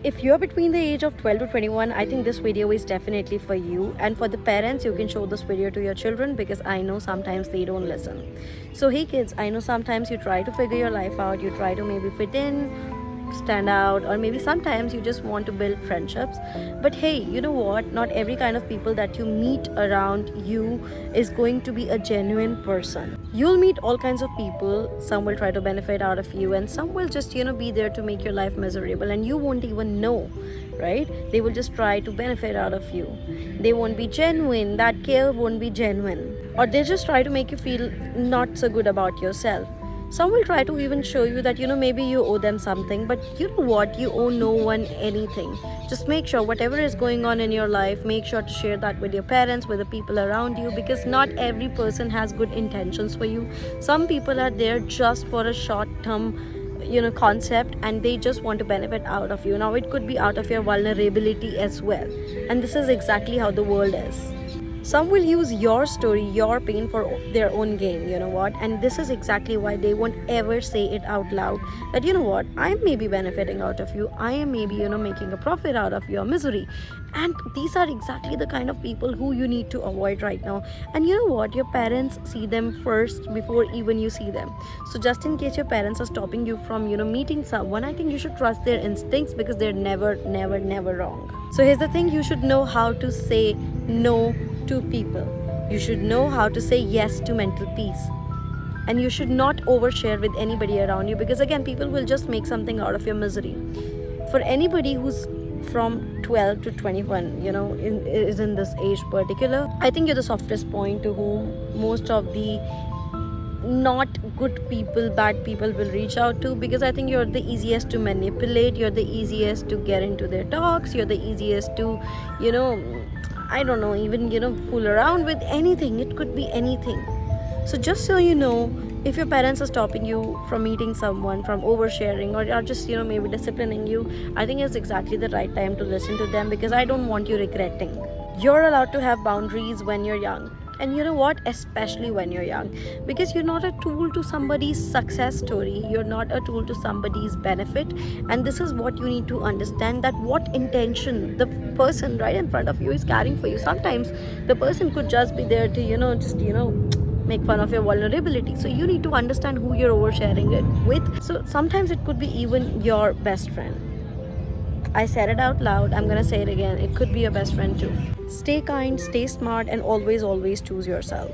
if you're between the age of 12 to 21, I think this video is definitely for you. And for the parents, you can show this video to your children, because I know sometimes they don't listen. So hey kids, I know sometimes you try to figure your life out, you try to maybe fit in, stand out, or maybe sometimes you just want to build friendships. But hey, you know what, not every kind of people that you meet around you is going to be a genuine person. You'll meet all kinds of people. Some will try to benefit out of you, and some will just be there to make your life miserable, and you won't even know, right? They will just try to benefit out of you. They won't be genuine, that care won't be genuine, or they just try to make you feel not so good about yourself. Some will try to even show you that maybe you owe them something, but you know what, you owe no one anything. Just make sure whatever is going on in your life, make sure to share that with your parents, with the people around you, because not every person has good intentions for you. Some people are there just for a short term concept, and they just want to benefit out of you. Now it could be out of your vulnerability as well, and this is exactly how the world is. Some will use your story, your pain for their own gain, you know what? And this is exactly why they won't ever say it out loud, that you know what, I am maybe benefiting out of you, I am maybe making a profit out of your misery. And these are exactly the kind of people who you need to avoid right now. And you know what, your parents see them first before even you see them. So just in case your parents are stopping you from meeting someone, I think you should trust their instincts, because they're never wrong. So here's the thing, you should know how to say no to people. You should know how to say yes to mental peace, and you should not overshare with anybody around you, because again, people will just make something out of your misery. For anybody who's from 12 to 21 is in this age particular, I think you're the softest point to whom most of the not good people, bad people will reach out to, because I think you're the easiest to manipulate, you're the easiest to get into their talks, you're the easiest to I don't know, even fool around with anything. It could be anything. So just so you know, if your parents are stopping you from meeting someone, from oversharing, or are just maybe disciplining you, I think it's exactly the right time to listen to them, because I don't want you regretting. You're allowed to have boundaries when you're young. And you know what, especially when you're young, because you're not a tool to somebody's success story, you're not a tool to somebody's benefit. And this is what you need to understand, that what intention the person right in front of you is carrying for you. Sometimes the person could just be there to make fun of your vulnerability. So you need to understand who you're oversharing it with. So sometimes it could be even your best friend. I said it out loud, I'm gonna say it again, it could be your best friend too. Stay kind, stay smart, and always choose yourself.